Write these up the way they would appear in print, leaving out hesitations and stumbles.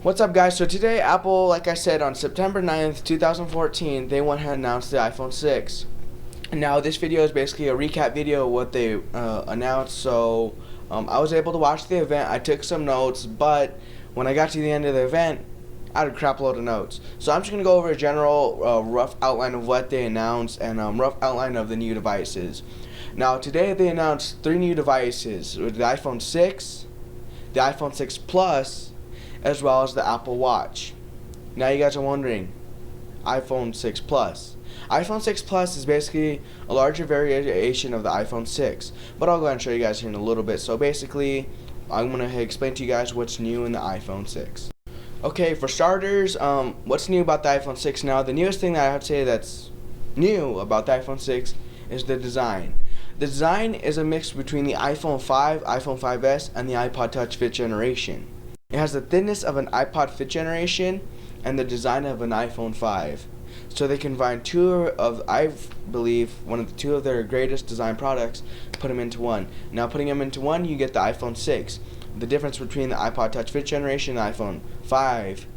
What's up, guys? So today Apple, like I said, on September 9th, 2014, they went ahead and announced the iPhone 6. Now this video is basically a recap video of what they announced. So I was able to watch the event. I took some notes, but when I got to the end of the event, I had a crap load of notes. So I'm just going to go over a general rough outline of what they announced and rough outline of the new devices. Now today they announced 3 new devices, the iPhone 6, the iPhone 6 Plus, as well as the Apple Watch. Now you guys are wondering, iPhone 6 Plus. iPhone 6 Plus is basically a larger variation of the iPhone 6, but I'll go ahead and show you guys here in a little bit. So basically, I'm going to explain to you guys what's new in the iPhone 6. Okay, for starters, what's new about the iPhone 6 now? The newest thing that I have to say that's new about the iPhone 6 is the design. The design is a mix between the iPhone 5, iPhone 5S, and the iPod Touch 5th generation. It has the thinness of an iPod 5th generation and the design of an iPhone 5. So they combine two of, I believe, two of their greatest design products, put them into one. Now putting them into one, you get the iPhone 6. The difference between the iPod Touch 5th generation and the iPhone 5,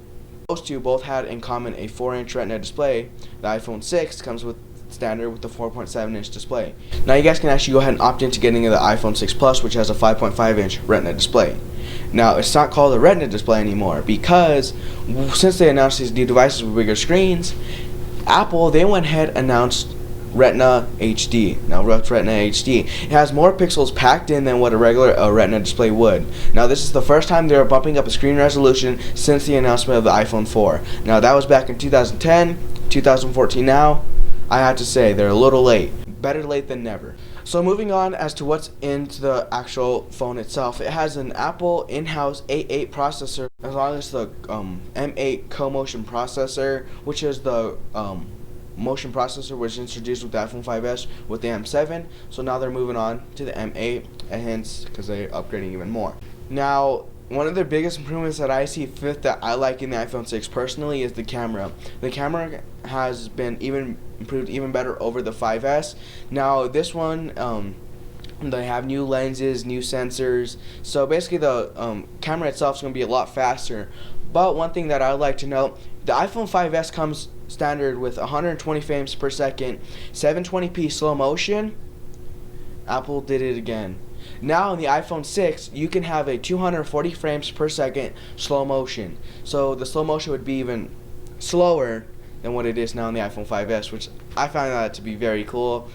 those two both had in common a 4-inch Retina display. The iPhone 6 comes with standard with the 4.7-inch display. Now you guys can actually go ahead and opt into getting the iPhone 6 Plus, which has a 5.5-inch Retina display. Now it's not called a Retina display anymore because since they announced these new devices with bigger screens, Apple, they went ahead and announced Retina HD. Now what's Retina HD? It has more pixels packed in than what a regular Retina display would. Now this is the first time they're bumping up a screen resolution since the announcement of the iPhone 4. Now that was back in 2010, 2014 now. I have to say they're a little late. Better late than never. So moving on as to what's into the actual phone itself, it has an Apple in-house A8 processor, as long as the M8 co-motion processor, which is the motion processor which was introduced with the iPhone 5S with the M7. So now they're moving on to the M8, and hence because they're upgrading even more. Now, one of the biggest improvements that I see fit that I like in the iPhone 6 personally is the camera. The camera has been improved even better over the 5S. Now this one, they have new lenses, new sensors. So basically the camera itself is going to be a lot faster. But one thing that I would like to note, the iPhone 5S comes standard with 120 frames per second, 720p slow motion. Apple did it again. Now in the iPhone 6, you can have a 240 frames per second slow motion. So the slow motion would be even slower than what it is now in the iPhone 5S, which I find that to be very cool.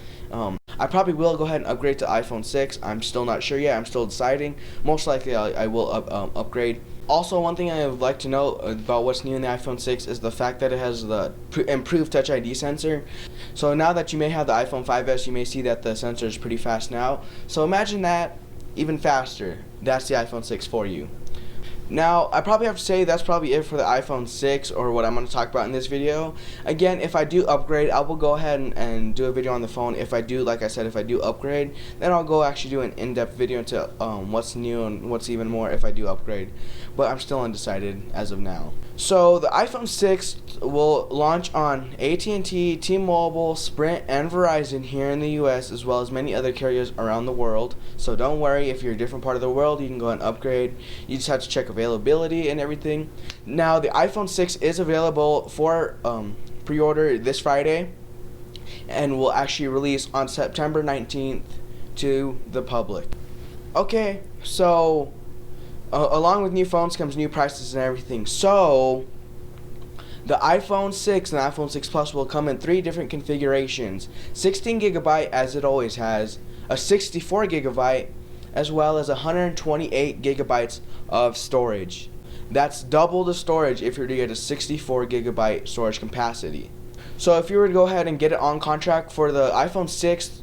I probably will go ahead and upgrade to iPhone 6. I'm still not sure yet. I'm still deciding. Most likely I will upgrade. Also, one thing I would like to know about what's new in the iPhone 6 is the fact that it has the improved Touch ID sensor. So now that you may have the iPhone 5S, you may see that the sensor is pretty fast now. So imagine that even faster. That's the iPhone 6 for you. Now, I probably have to say that's probably it for the iPhone 6 or what I'm going to talk about in this video. Again, if I do upgrade, I will go ahead and do a video on the phone. If I do, like I said, if I do upgrade, then I'll go actually do an in-depth video into what's new and what's even more if I do upgrade. But I'm still undecided as of now. So the iPhone 6 will launch on AT&T, T-Mobile, Sprint, and Verizon here in the US, as well as many other carriers around the world. So don't worry, if you're a different part of the world, you can go and upgrade. You just have to check availability and everything. Now the iPhone 6 is available for pre-order this Friday and will actually release on September 19th to the public. Okay, so along with new phones comes new prices and everything. So the iPhone 6 and iPhone 6 Plus will come in 3 different configurations: 16GB as it always has, a 64GB, as well as 128GB of storage. That's double the storage if you're to get a 64GB storage capacity. So if you were to go ahead and get it on contract for the iPhone 6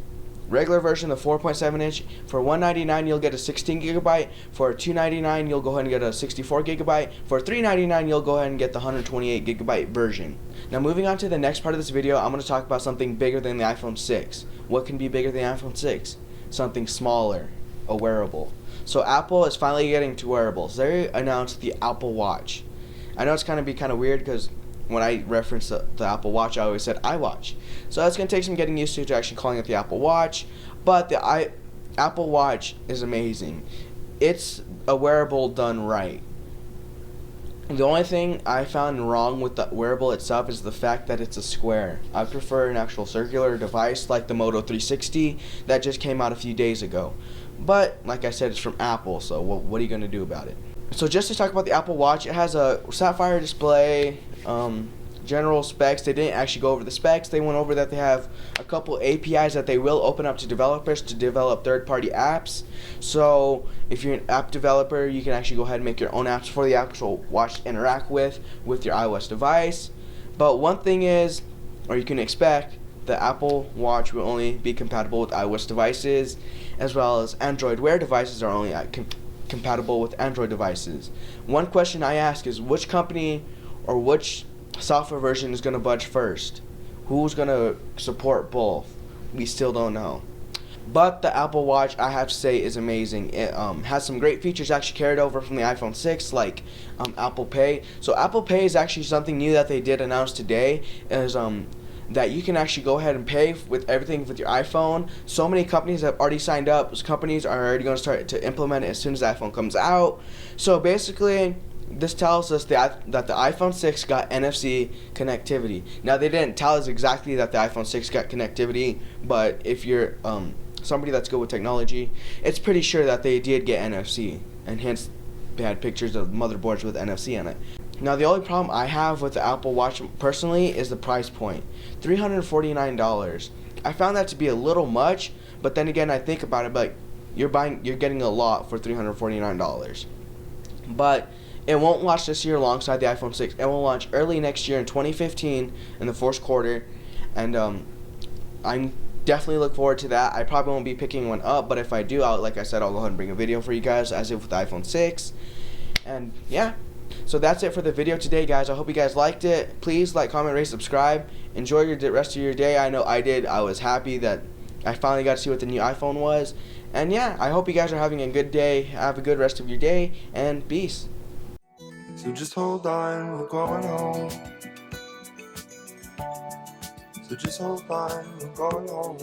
regular version, the 4.7-inch, for $199 you'll get a 16GB. For $299 you'll go ahead and get a 64GB. For $399 you'll go ahead and get the 128GB version. Now moving on to the next part of this video, I'm going to talk about something bigger than the iPhone 6. What can be bigger than the iPhone 6? Something smaller, a wearable. So Apple is finally getting to wearables. They announced the Apple Watch. I know it's kind of weird because when I reference the Apple Watch, I always said iWatch. So it's going to take some getting used to actually calling it the Apple Watch. But the Apple Watch is amazing. It's a wearable done right. The only thing I found wrong with the wearable itself is the fact that it's a square. I prefer an actual circular device like the Moto 360 that just came out a few days ago. But like I said, it's from Apple, so what are you going to do about it? So just to talk about the Apple Watch, it has a sapphire display, general specs. They didn't actually go over the specs. They went over that they have a couple APIs that they will open up to developers to develop third-party apps. So if you're an app developer, you can actually go ahead and make your own apps for the actual watch to interact with your iOS device. But one thing is, or you can expect, the Apple Watch will only be compatible with iOS devices, as well as Android Wear devices are only compatible with Android devices. One question I ask is, which company or which software version is going to budge first? Who's going to support both? We still don't know. But the Apple Watch, I have to say, is amazing. It has some great features actually carried over from the iPhone 6, like Apple Pay. So Apple Pay is actually something new that they did announce today, is that you can actually go ahead and pay with everything with your iPhone. So many companies have already signed up. Those companies are already going to start to implement it as soon as the iPhone comes out. So basically, this tells us that the iPhone 6 got NFC connectivity. Now, they didn't tell us exactly that the iPhone 6 got connectivity, but if you're somebody that's good with technology, it's pretty sure that they did get NFC, and hence they had pictures of motherboards with NFC in it. Now, the only problem I have with the Apple Watch personally is the price point, $349. I found that to be a little much, but then again, I think about it, but you're getting a lot for $349. But it won't launch this year alongside the iPhone 6. It will launch early next year in 2015 in the fourth quarter, and I'm definitely look forward to that. I probably won't be picking one up, but if I do, like I said, I'll go ahead and bring a video for you guys, as if with the iPhone 6. And yeah, so that's it for the video today, guys. I hope you guys liked it. Please like, comment, rate, subscribe. Enjoy your rest of your day. I know I did. I was happy that I finally got to see what the new iPhone was. And yeah, I hope you guys are having a good day. Have a good rest of your day, and peace. So just hold on, we're going home. So just hold on, we're going home.